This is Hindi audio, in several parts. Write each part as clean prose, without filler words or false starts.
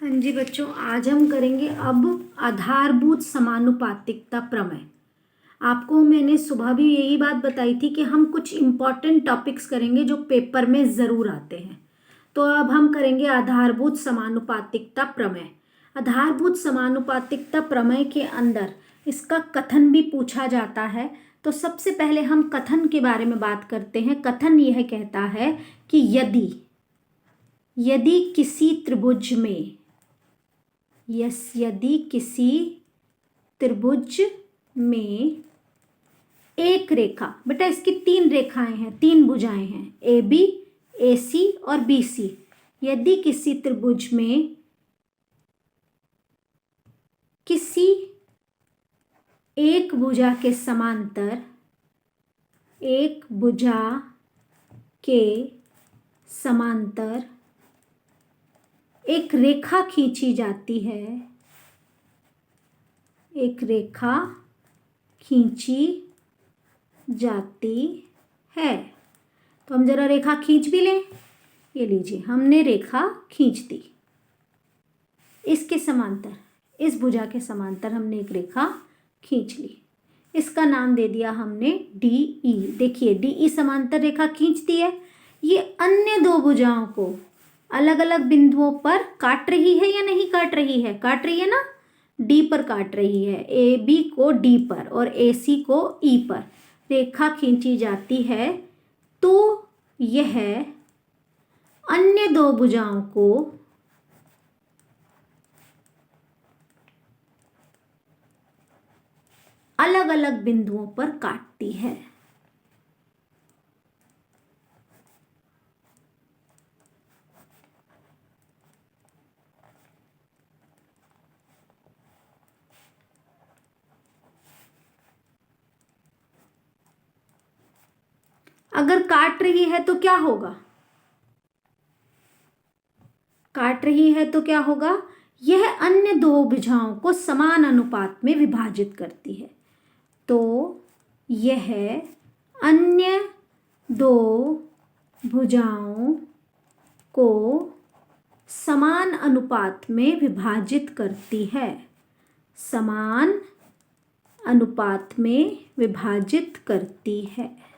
हाँ जी बच्चों, आज हम करेंगे अब आधारभूत समानुपातिकता प्रमेय। आपको मैंने सुबह भी यही बात बताई थी कि हम कुछ इम्पॉर्टेंट टॉपिक्स करेंगे जो पेपर में ज़रूर आते हैं। तो अब हम करेंगे आधारभूत समानुपातिकता प्रमेय। आधारभूत समानुपातिकता प्रमेय के अंदर इसका कथन भी पूछा जाता है। तो सबसे पहले हम कथन के बारे में बात करते हैं। कथन यह कहता है कि यदि किसी त्रिभुज में यदि किसी त्रिभुज में एक रेखा, बेटा इसकी तीन रेखाएं हैं, तीन भुजाएं हैं, ए बी, ए सी और बी सी। यदि किसी त्रिभुज में किसी एक भुजा के समांतर एक रेखा खींची जाती है, तो हम जरा रेखा खींच भी लें। ये लीजिए, हमने रेखा खींच दी। इसके समांतर, इस भुजा के समांतर हमने एक रेखा खींच ली। इसका नाम दे दिया हमने डी ई। देखिए डी ई समांतर रेखा खींचती है। ये अन्य दो भुजाओं को अलग अलग बिंदुओं पर काट रही है या नहीं काट रही है? काट रही है ना, डी पर काट रही है। ए बी को डी पर और ए सी को ई पर रेखा खींची जाती है। तो यह अन्य दो भुजाओं को अलग अलग बिंदुओं पर काटती है। अगर काट रही है तो क्या होगा? यह अन्य दो भुजाओं को समान अनुपात में विभाजित करती है। तो यह अन्य दो भुजाओं को समान अनुपात में विभाजित करती है। समान अनुपात में विभाजित करती है।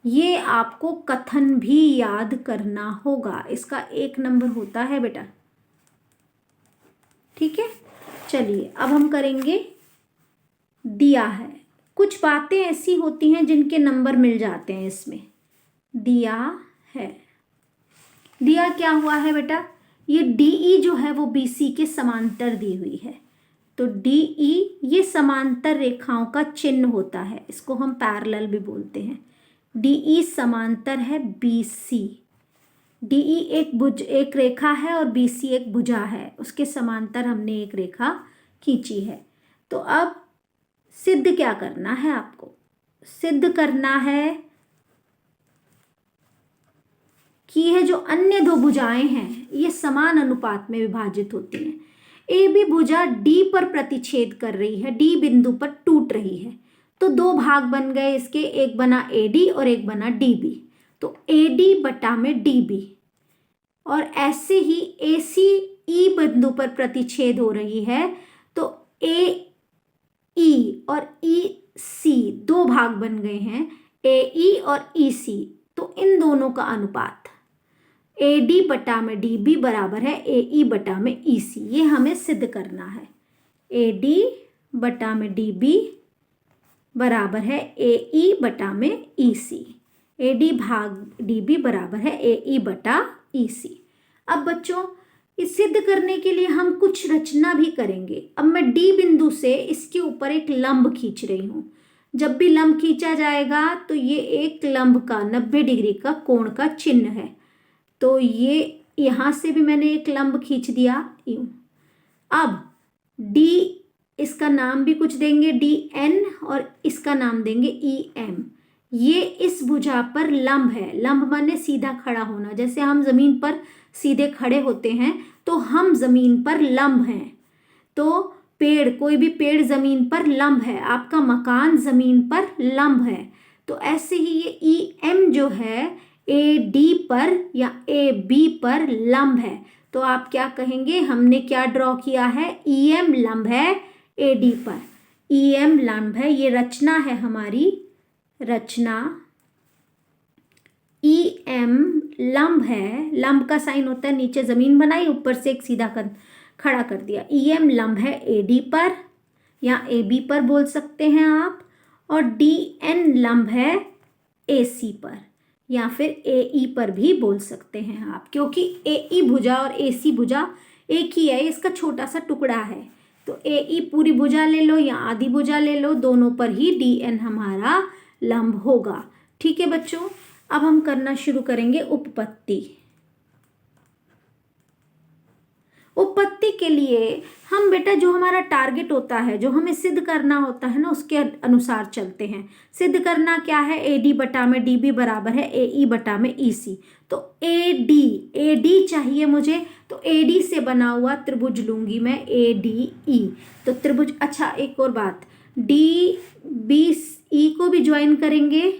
ये आपको कथन भी याद करना होगा। इसका 1 नंबर होता है बेटा। ठीक है, चलिए अब हम करेंगे दिया है। कुछ बातें ऐसी होती हैं जिनके नंबर मिल जाते हैं इसमें। दिया है, दिया क्या हुआ है बेटा? ये डीई जो है वो बीसी के समांतर दी हुई है। तो डीई ये समांतर रेखाओं का चिन्ह होता है। इसको हम पैरेलल भी बोलते हैं। डीई समांतर है बीसी। डीई एक रेखा है और बीसी एक भुजा है। उसके समांतर हमने एक रेखा खींची है। तो अब सिद्ध क्या करना है आपको? सिद्ध करना है कि यह जो अन्य दो भुजाएं हैं ये समान अनुपात में विभाजित होती हैं। ए बी भुजा डी पर प्रतिच्छेद कर रही है, डी बिंदु पर टूट रही है। तो दो भाग बन गए इसके, एक बना ए डी और एक बना डी बी। तो ए डी बटा में डी बी। और ऐसे ही ए सी ई बिंदु पर प्रतिच्छेद हो रही है। तो ए ई और ई सी दो भाग बन गए हैं, ए ई और ई सी। तो इन दोनों का अनुपात ए डी बटा में डी बी बराबर है ए ई बटा में ई सी। ये हमें सिद्ध करना है। ए डी बटा में डी बी बराबर है ए ई बटा में ई सी। ए डी भाग डी बी बराबर है ए ई बटा ई सी। अब बच्चों इस सिद्ध करने के लिए हम कुछ रचना भी करेंगे। अब मैं डी बिंदु से इसके ऊपर एक लंब खींच रही हूँ। जब भी लंब खींचा जाएगा तो ये एक लंब का 90 डिग्री का कोण का चिन्ह है। तो ये यहाँ से भी मैंने एक लंब खींच दिया यूं। अब डी, इसका नाम भी कुछ देंगे डी एन और इसका नाम देंगे ई एम। ये इस भुजा पर लंब है। लंब माने सीधा खड़ा होना। जैसे हम जमीन पर सीधे खड़े होते हैं तो हम जमीन पर लंब हैं। तो पेड़, कोई भी पेड़ जमीन पर लंब है, आपका मकान जमीन पर लंब है। तो ऐसे ही ये ई एम जो है ए डी पर या ए बी पर लंब है, तो आप क्या कहेंगे, हमने क्या ड्रॉ किया है, ई एम लंब है ए डी पर, ई एम लंब है, ये रचना है हमारी, रचना ई एम लंब है, लंब का साइन होता है नीचे जमीन बनाई ऊपर से एक सीधा खड़ा कर दिया, ई एम लंब है ए डी पर या ए बी पर बोल सकते हैं आप, और डी एन लंब है ए सी पर या फिर ए ई पर भी बोल सकते हैं आप, क्योंकि ए ई भुजा और ए सी भुजा एक ही है, इसका छोटा सा टुकड़ा है, तो ए ई पूरी भुजा ले लो या आधी भुजा ले लो, दोनों पर ही डी एन हमारा लंब होगा। ठीक है बच्चों, अब हम करना शुरू करेंगे उपपत्ति। उपपत्ति के लिए हम बेटा जो हमारा टारगेट होता है, जो हमें सिद्ध करना होता है ना, उसके अनुसार चलते हैं। सिद्ध करना क्या है, ए डी बटा में डी बी बराबर है ए ई बटा में ई सी, तो ए डी चाहिए मुझे, तो ए डी से बना हुआ त्रिभुज लूंगी मैं, ए डी ई, तो त्रिभुज, अच्छा एक और बात, डी बी ई को भी ज्वाइन करेंगे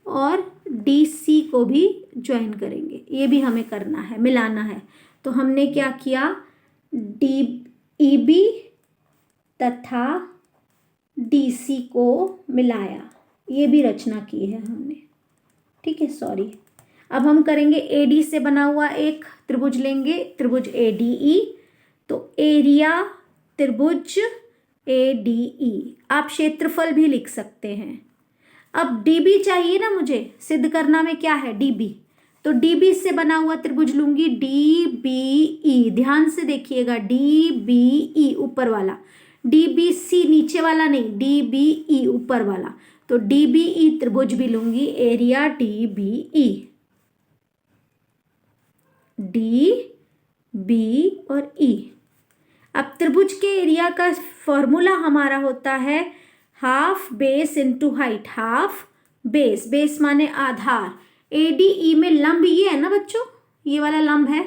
और डी सी को भी ज्वाइन करेंगे, ये भी हमें करना है, मिलाना है। तो हमने क्या किया, डी ई बी तथा डी सी को मिलाया, ये भी रचना की है हमने। ठीक है, सॉरी, अब हम करेंगे ए डी से बना हुआ एक त्रिभुज लेंगे, त्रिभुज ए डी ई, तो एरिया त्रिभुज ए डी ई, आप क्षेत्रफल भी लिख सकते हैं। अब डी बी चाहिए ना मुझे, सिद्ध करना में क्या है, डी बी, तो डी बी से बना हुआ त्रिभुज लूंगी, डी बी ई, ध्यान से देखिएगा, डी बी ई ऊपर वाला, डी बी सी नीचे वाला नहीं, डी बी ई ऊपर वाला, तो डी बी ई त्रिभुज भी लूंगी, area D B E, D B और ई। अब त्रिभुज के एरिया का फॉर्मूला हमारा होता है half base into height, half base, base माने आधार, ए डी ई में लंब ये है ना बच्चों, ये वाला लंब है,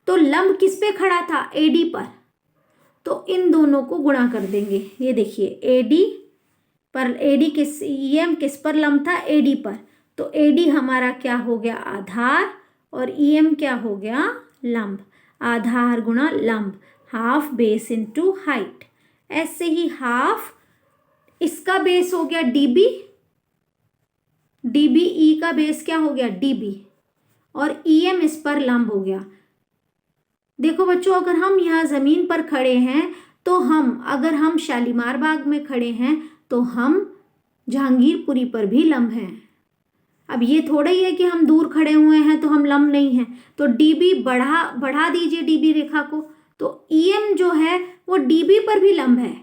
तो लंब किस पे खड़ा था, ए डी पर, तो इन दोनों को गुणा कर देंगे। ये देखिए ए डी पर, ए डी किस, ई एम किस पर लंब था, ए डी पर, तो ए डी हमारा क्या हो गया, आधार, और ई एम क्या हो गया, लंब, आधार गुणा लंब, हाफ बेस इंटू हाइट। ऐसे ही हाफ, इसका बेस हो गया D B, D B E का बेस क्या हो गया, डी बी, और ई एम इस पर लंब हो गया। देखो बच्चों, अगर हम यहाँ ज़मीन पर खड़े हैं तो हम, अगर हम शालीमार बाग में खड़े हैं तो हम जहांगीरपुरी पर भी लंब हैं। अब ये थोड़ा ही है कि हम दूर खड़े हुए हैं तो हम लंब नहीं हैं, तो डी बी बढ़ा दीजिए डी बी रेखा को, तो ई एम जो है वो डी बी पर भी लंब है।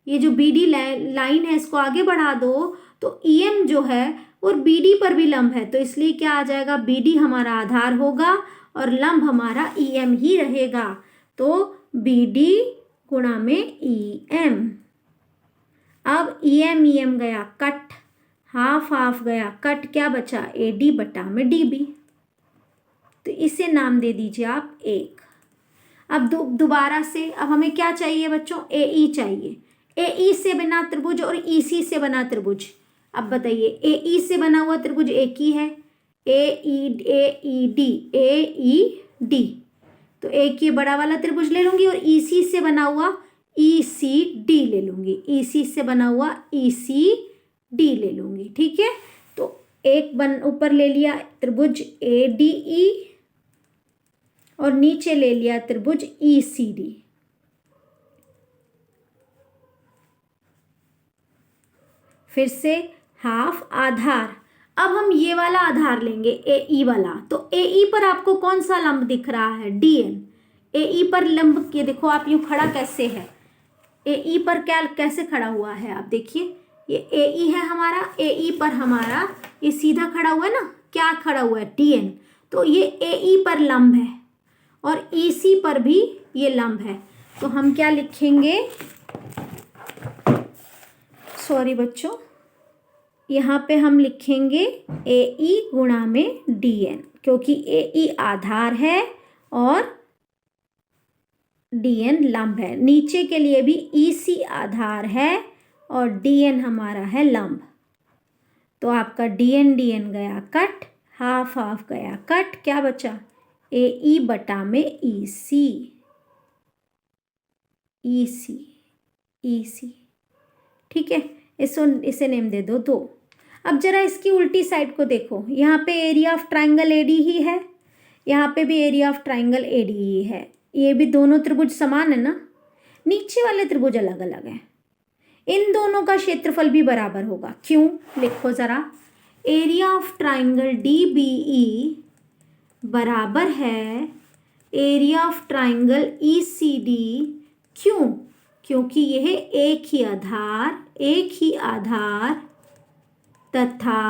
ये जो बी डी लाइन है इसको आगे बढ़ा दो, तो ई एम जो है और बी डी पर भी लंब है, तो इसलिए क्या आ जाएगा, बी डी हमारा आधार होगा और लंब हमारा ई एम ही रहेगा, तो बी डी गुणा में ई एम। अब ई एम गया कट, हाफ हाफ गया कट, क्या बचा, ए डी बटा में डी बी, तो इसे नाम दे दीजिए आप एक। अब दोबारा से, अब हमें क्या चाहिए बच्चों, ए ई चाहिए, ए ई से बना त्रिभुज और ई सी से बना त्रिभुज। अब बताइए, ए ई से बना हुआ त्रिभुज एक ही है, ए ई डी, तो एक ये बड़ा वाला त्रिभुज ले लूंगी, और ई सी से बना हुआ ई सी डी ले लूंगी, ई सी से बना हुआ ई सी डी ले लूंगी। ठीक है, तो एक ऊपर ले लिया त्रिभुज ए डी ई और नीचे ले लिया त्रिभुज ई सी डी। फिर से हाफ आधार, अब हम ये वाला आधार लेंगे ए ई वाला, तो ए ई पर आपको कौन सा लंब दिख रहा है, डी एन। ए ई पर लंब, ये देखो आप यूं खड़ा कैसे है, ए ई पर क्या कैसे खड़ा हुआ है, आप देखिए, ये ए ई है हमारा, ए ई पर हमारा ये सीधा खड़ा हुआ है ना, क्या खड़ा हुआ है, डी एन, तो ये ए ई पर लंब है और ई सी पर भी ये लंब है, तो हम क्या लिखेंगे, सॉरी बच्चों, यहाँ पे हम लिखेंगे ए ई गुणा में डी एन, क्योंकि ए ई आधार है और डी एन लंब है। नीचे के लिए भी ई सी आधार है और डी एन हमारा है लंब, तो आपका DN गया कट, हाफ हाफ गया कट, क्या बचा AE बटा में EC, EC, EC। ठीक है, इसे नेम दे दो 2। अब जरा इसकी उल्टी साइड को देखो, यहाँ पे एरिया ऑफ ट्राइंगल AD ही है, यहाँ पे भी एरिया ऑफ ट्राइंगल AD ही है। ये भी दोनों त्रिभुज समान है ना, नीचे वाले त्रिभुज अलग अलग हैं। इन दोनों का क्षेत्रफल भी बराबर होगा। क्यों? लिखो जरा, एरिया ऑफ ट्राइंगल DBE बराबर है एरिया ऑफ ट्राइंगल ECD। क्यों? क्योंकि यह एक ही आधार तथा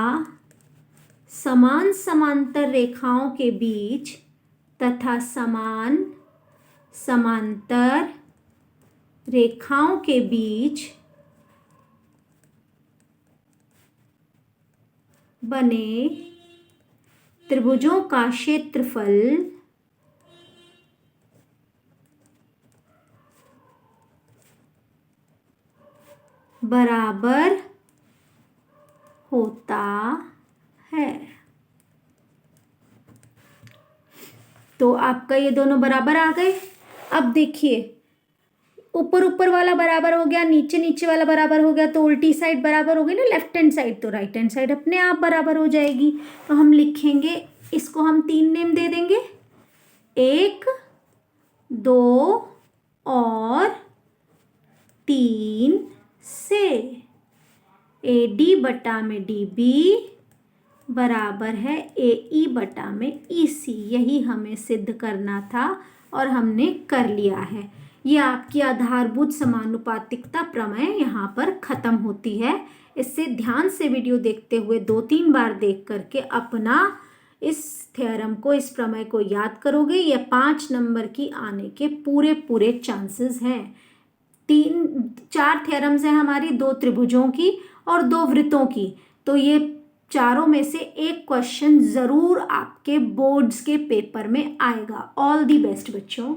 समान समांतर रेखाओं के बीच तथा समान समांतर रेखाओं के बीच बने त्रिभुजों का क्षेत्रफल बराबर होता है। तो आपका ये दोनों बराबर आ गए। अब देखिए, ऊपर ऊपर वाला बराबर हो गया, नीचे नीचे वाला बराबर हो गया, तो उल्टी साइड बराबर हो गई ना, लेफ्ट हैंड साइड, तो राइट हैंड साइड अपने आप बराबर हो जाएगी। तो हम लिखेंगे, इसको हम 3 नेम दे देंगे, 1, 2 और 3 से। AD बटा में DB बराबर है AE बटा में EC। यही हमें सिद्ध करना था और हमने कर लिया है। ये आपकी आधारभूत समानुपातिकता प्रमेय यहाँ पर खत्म होती है। इससे ध्यान से वीडियो देखते हुए 2-3 बार देख करके अपना इस थ्योरम को, इस प्रमेय को याद करोगे। ये 5 नंबर की आने के पूरे चांसेस हैं। 4 थ्योरम्स हैं हमारी, 2 त्रिभुजों की और 2 वृत्तों की। तो ये चारों में से एक क्वेश्चन जरूर आपके बोर्ड्स के पेपर में आएगा। ऑल दी बेस्ट बच्चों।